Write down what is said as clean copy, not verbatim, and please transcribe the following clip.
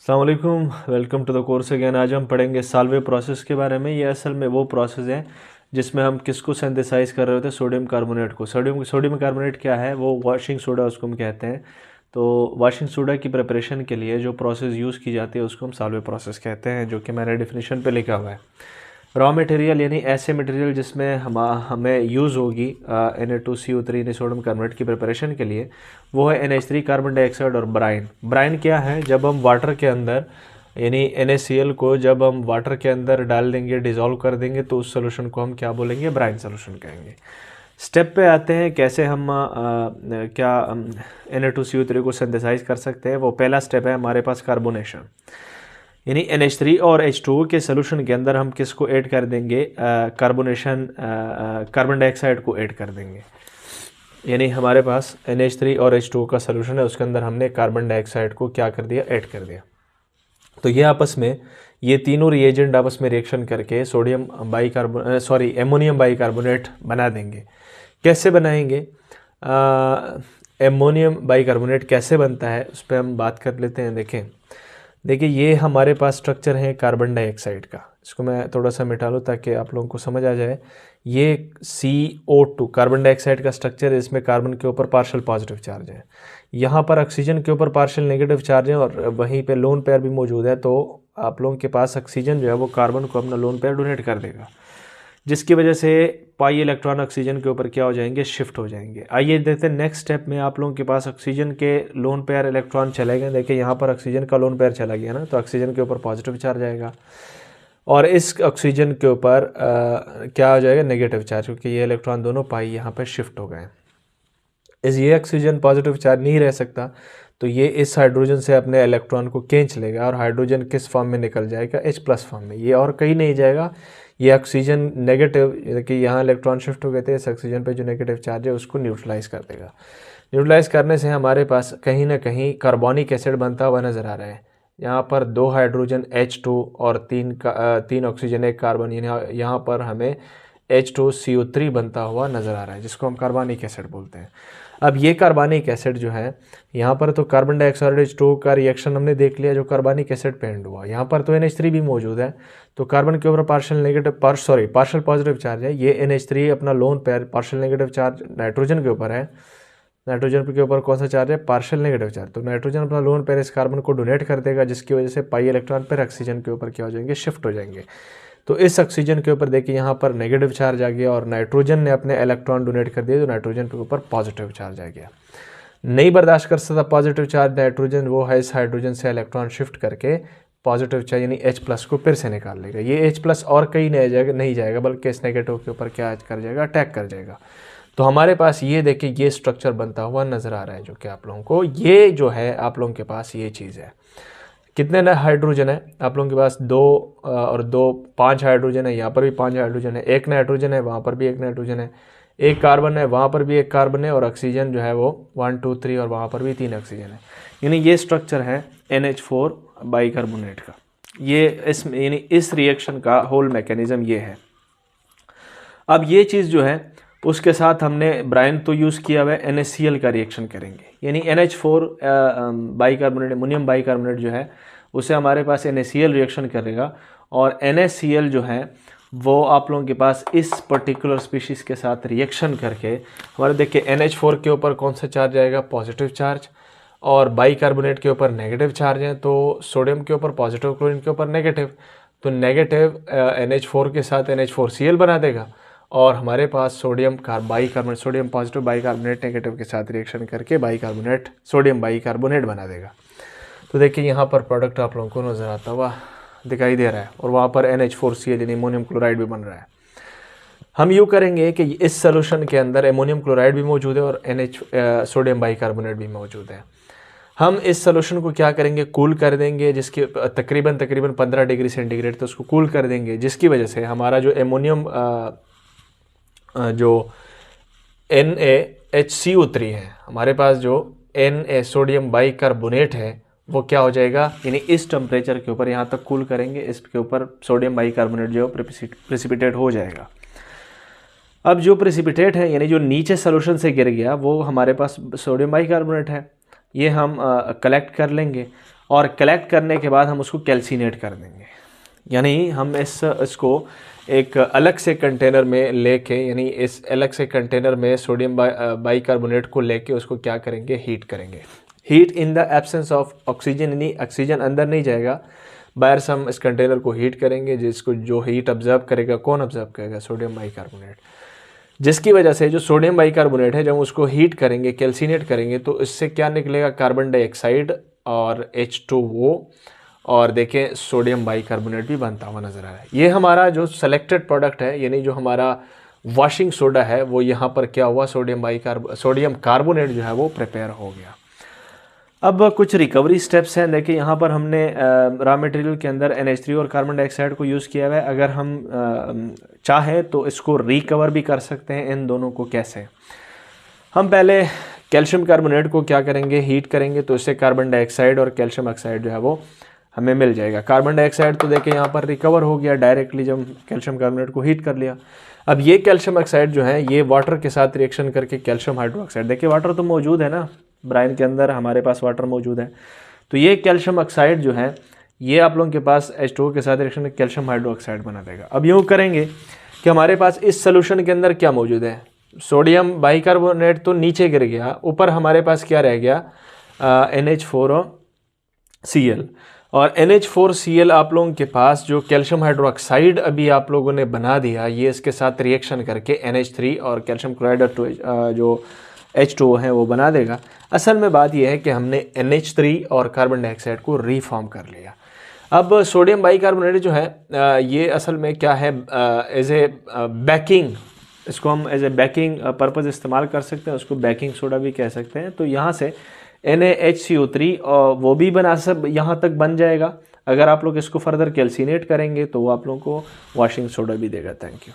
अस्सलाम वालेकुम, welcome to the course again. आज हम पढ़ेंगे साल्वे प्रोसेस के बारे में। ये असल में वो प्रोसेस है जिसमें हम किसको सिंथेसाइज कर रहे होते हैं, सोडियम कार्बोनेट को। सोडियम कार्बोनेट क्या है, वो वॉशिंग सोडा उसको हम कहते हैं। तो वॉशिंग सोडा की प्रिपरेशन के लिए जो प्रोसेस यूज़ की जाती है उसको हम साल्वे प्रोसेस कहते हैं, जो कि मैंने डिफिनीशन पे लिखा हुआ है। रॉ मटेरियल यानी ऐसे मटेरियल जिसमें हमें यूज़ होगी Na2CO3 यानी सोडियम कार्बोनेट की प्रिपरेशन के लिए, वो है NH3 कार्बन डाइऑक्साइड और ब्राइन। ब्राइन क्या है, जब हम वाटर के अंदर यानी NaCl को जब हम वाटर के अंदर डाल देंगे, डिज़ोल्व कर देंगे, तो उस सोल्यूशन को हम क्या बोलेंगे, ब्राइन सोल्यूशन कहेंगे। स्टेप पे आते हैं कैसे हम Na2CO3 को सिंथेसाइज कर सकते हैं। वो पहला स्टेप है हमारे पास कार्बोनेशन, यानी NH3 और H2O के सोल्यूशन के अंदर हम किसको ऐड कर देंगे, कार्बोनेशन कार्बन डाइऑक्साइड को ऐड कर देंगे। यानी हमारे पास NH3 और H2O का सोल्यूशन है, उसके अंदर हमने कार्बन डाइऑक्साइड को क्या कर दिया, ऐड कर दिया। तो ये आपस में, ये तीनों रिएजेंट आपस में रिएक्शन करके एमोनियम बाइकार्बोनेट बना देंगे। कैसे बनाएंगे, एमोनियम बाइकार्बोनेट कैसे बनता है उस पर हम बात कर लेते हैं। देखिए ये हमारे पास स्ट्रक्चर है कार्बन डाइऑक्साइड का। इसको मैं थोड़ा सा मिटा लूँ ताकि आप लोगों को समझ आ जाए। ये CO2 कार्बन डाइऑक्साइड का स्ट्रक्चर है, इसमें कार्बन के ऊपर पार्शियल पॉजिटिव चार्ज है, यहाँ पर ऑक्सीजन के ऊपर पार्शियल नेगेटिव चार्ज है, और वहीं पे लोन पेयर भी मौजूद है। तो आप लोगों के पास ऑक्सीजन जो है वो कार्बन को अपना लोन पेयर डोनेट कर देगा, जिसकी वजह से पाई इलेक्ट्रॉन ऑक्सीजन के ऊपर क्या हो जाएंगे, शिफ्ट हो जाएंगे। आइए देखते हैं नेक्स्ट स्टेप में। आप लोगों के पास ऑक्सीजन के लोन पेयर इलेक्ट्रॉन चले गए। देखिए यहाँ पर ऑक्सीजन का लोन पेयर चला गया ना, तो ऑक्सीजन के ऊपर पॉजिटिव चार्ज आएगा, और इस ऑक्सीजन के ऊपर क्या हो जाएगा, नेगेटिव चार्ज, क्योंकि ये इलेक्ट्रॉन दोनों पाई यहाँ पर शिफ्ट हो गए। ये ऑक्सीजन पॉजिटिव चार्ज नहीं रह सकता, तो ये इस हाइड्रोजन से अपने इलेक्ट्रॉन को खींच लेगा, और हाइड्रोजन किस फॉर्म में निकल जाएगा, H+ फॉर्म में। ये और कहीं नहीं जाएगा, ये ऑक्सीजन नेगेटिव कि यहाँ इलेक्ट्रॉन शिफ्ट हो गए थे, इस ऑक्सीजन पे जो नेगेटिव चार्ज है उसको न्यूट्रलाइज कर देगा। न्यूट्रलाइज करने से हमारे पास कहीं ना कहीं कार्बोनिक एसिड बनता हुआ नज़र आ रहा है। यहाँ पर 2 हाइड्रोजन H2 और 3 ऑक्सीजन 1 कार्बन, यानी यहाँ पर हमें H2CO3 बनता हुआ नज़र आ रहा है, जिसको हम कार्बनिक एसिड बोलते हैं। अब ये कार्बनिक एसिड जो है, यहाँ पर तो कार्बन डाइऑक्साइड H2O का रिएक्शन हमने देख लिया जो कार्बनिक एसिड पे एंड हुआ। यहाँ पर तो NH3 भी मौजूद है, तो कार्बन के ऊपर पार्शियल पॉजिटिव चार्ज है। ये NH3 अपना lone pair partial negative charge nitrogen के ऊपर है। नाइट्रोजन के ऊपर कौन सा चार्ज है, पार्शियल नेगेटिव चार्ज। तो नाइट्रोजन अपना लोन पेयर इस कार्बन को डोनेट कर देगा, जिसकी वजह से पाई इलेक्ट्रॉन पर ऑक्सीजन के ऊपर क्या हो जाएंगे, शिफ्ट हो जाएंगे। तो इस ऑक्सीजन के ऊपर देखिए यहाँ पर नेगेटिव चार्ज आ गया, और नाइट्रोजन ने अपने इलेक्ट्रॉन डोनेट कर दिए, तो नाइट्रोजन के ऊपर पॉजिटिव चार्ज आ गया। नहीं बर्दाश्त कर सकता पॉजिटिव चार्ज नाइट्रोजन, वो है इस हाइड्रोजन से इलेक्ट्रॉन शिफ्ट करके पॉजिटिव चार्ज यानी H+ को फिर से निकाल लेगा। ये H+ और कहीं नहीं जाएगा बल्कि इस नेगेटिव के ऊपर क्या कर जाएगा, अटैक कर जाएगा। तो हमारे पास ये देखिए ये स्ट्रक्चर बनता हुआ नज़र आ रहा है, जो कि आप लोगों को, ये जो है आप लोगों के पास ये चीज़ है। कितने हाइड्रोजन है आप लोगों के पास, 2 और 2 5 हाइड्रोजन है। यहाँ पर भी 5 हाइड्रोजन है, 1 नाइट्रोजन है, वहाँ पर भी 1 नाइट्रोजन है, 1 कार्बन है, वहाँ पर भी 1 कार्बन है, और ऑक्सीजन जो है वो 1 2 3 और वहाँ पर भी 3 ऑक्सीजन है। यानी ये स्ट्रक्चर है NH4 बाइकार्बोनेट का। ये यानी इस रिएक्शन का होल मैकेनिज्म ये है। अब ये चीज़ जो है उसके साथ हमने ब्राइन तो यूज़ किया हुआ है, NaCl का रिएक्शन करेंगे, यानी NH4 बाइकार्बोनेट अमोनियम बाइकार्बोनेट जो है उसे हमारे पास NaCl रिएक्शन करेगा, और NaCl जो है वो आप लोगों के पास इस पर्टिकुलर स्पीशीज़ के साथ रिएक्शन करके हमारे देखिए NH4 के ऊपर कौन सा चार्ज आएगा, पॉजिटिव चार्ज, और बाइकार्बोनेट के ऊपर नेगेटिव चार्ज है। तो सोडियम के ऊपर पॉजिटिव, क्लोरीन के ऊपर नेगेटिव, तो नेगेटिव NH4 के साथ NH4Cl बना देगा, और हमारे पास सोडियम पॉजिटिव बाइकार्बोनेट नेगेटिव के साथ रिएक्शन करके सोडियम बाइकार्बोनेट बना देगा। तो देखिए यहाँ पर प्रोडक्ट आप लोगों को नज़र आता हुआ दिखाई दे रहा है, और वहाँ पर NH4Cl यानी अमोनियम क्लोराइड भी बन रहा है। हम यूँ करेंगे कि इस सोल्यूशन के अंदर अमोनियम क्लोराइड भी मौजूद है और सोडियम बाइकार्बोनेट भी मौजूद है। हम इस सोल्यूशन को क्या करेंगे, कूल कर देंगे, जिसके तकरीबन 15 डिग्री सेंटीग्रेड तो उसको कूल कर देंगे, जिसकी वजह से हमारा जो एमोनियम जो NaHCO3 है, हमारे पास जो Na सोडियम बाइकार्बोनेट है, वो क्या हो जाएगा, यानी इस टेम्परेचर के ऊपर यहाँ तक कूल करेंगे, इसके ऊपर सोडियम बाइकार्बोनेट जो प्रेसिपिटेट हो जाएगा। अब जो प्रेसिपिटेट है यानी जो नीचे सोल्यूशन से गिर गया वो हमारे पास सोडियम बाइकार्बोनेट है, ये हम कलेक्ट कर लेंगे, और कलेक्ट करने के बाद हम उसको कैल्सिनेट कर देंगे। यानी हम इसको एक अलग से कंटेनर में लेके, यानी इस अलग से कंटेनर में सोडियम बाइकार्बोनेट को लेके उसको क्या करेंगे, हीट करेंगे। Heat in the absence of oxygen, यानी ऑक्सीजन अंदर नहीं जाएगा, बाहर से हम इस कंटेनर को हीट करेंगे, जिसको जो हीट ऑब्जर्व करेगा, कौन ऑब्जर्व करेगा, सोडियम बाइकार्बोनेट। जिसकी वजह से जो सोडियम बाइकार्बोनेट है, जब उसको हीट करेंगे, कैल्सिनेट करेंगे, तो इससे क्या निकलेगा, कार्बन डाइऑक्साइड और H2O, और देखें सोडियम बाइकार्बोनेट भी बनता हुआ नज़र आ रहा है। ये हमारा जो सेलेक्टेड प्रोडक्ट है, यानी जो हमारा वॉशिंग सोडा है, वो यहाँ पर क्या हुआ, सोडियम कार्बोनेट जो है वो प्रिपेयर हो गया। अब कुछ रिकवरी स्टेप्स हैं। देखिए यहाँ पर हमने रॉ मटेरियल के अंदर NH3 और कार्बन डाइऑक्साइड को यूज़ किया हुआ है। अगर हम चाहें तो इसको रिकवर भी कर सकते हैं। इन दोनों को कैसे, हम पहले कैल्शियम कार्बोनेट को क्या करेंगे, हीट करेंगे, तो इससे कार्बन डाइऑक्साइड और कैल्शियम ऑक्साइड जो है वो हमें मिल जाएगा। कार्बन डाइऑक्साइड तो देखिए यहाँ पर रिकवर हो गया डायरेक्टली जब कैल्शियम कार्बोनेट को हीट कर लिया। अब ये कैल्शियम ऑक्साइड जो है ये वाटर के साथ रिएक्शन करके कैल्शियम हाइड्रोक्साइड, देखिए वाटर तो मौजूद है ना, ब्राइन के अंदर हमारे पास वाटर मौजूद है, तो ये कैल्शियम ऑक्साइड जो है ये आप लोगों के पास H2O के साथ रिएक्शन में कैल्शियम हाइड्रोक्साइड बना देगा। अब यूँ करेंगे कि हमारे पास इस सोल्यूशन के अंदर क्या मौजूद है, सोडियम बाइकार्बोनेट तो नीचे गिर गया, ऊपर हमारे पास क्या रह गया, NH4Cl। और NH4Cl आप लोगों के पास जो कैल्शियम हाइड्रोक्साइड अभी आप लोगों ने बना दिया, ये इसके साथ रिएक्शन करके NH3 और कैल्शियम क्लोराइड जो H2O है वो बना देगा। असल में बात यह है कि हमने NH3 और कार्बन डाइऑक्साइड को रीफॉर्म कर लिया। अब सोडियम बाइकार्बोनेट जो है ये असल में क्या है, एज ए बेकिंग, इसको हम एज ए बेकिंग पर्पज़ इस्तेमाल कर सकते हैं, उसको बेकिंग सोडा भी कह सकते हैं। तो यहाँ से NaHCO3 वो भी बना सब यहाँ तक बन जाएगा। अगर आप लोग इसको फर्दर कैल्सिनेट करेंगे तो वो आप लोगों को वॉशिंग सोडा भी देगा। Thank you.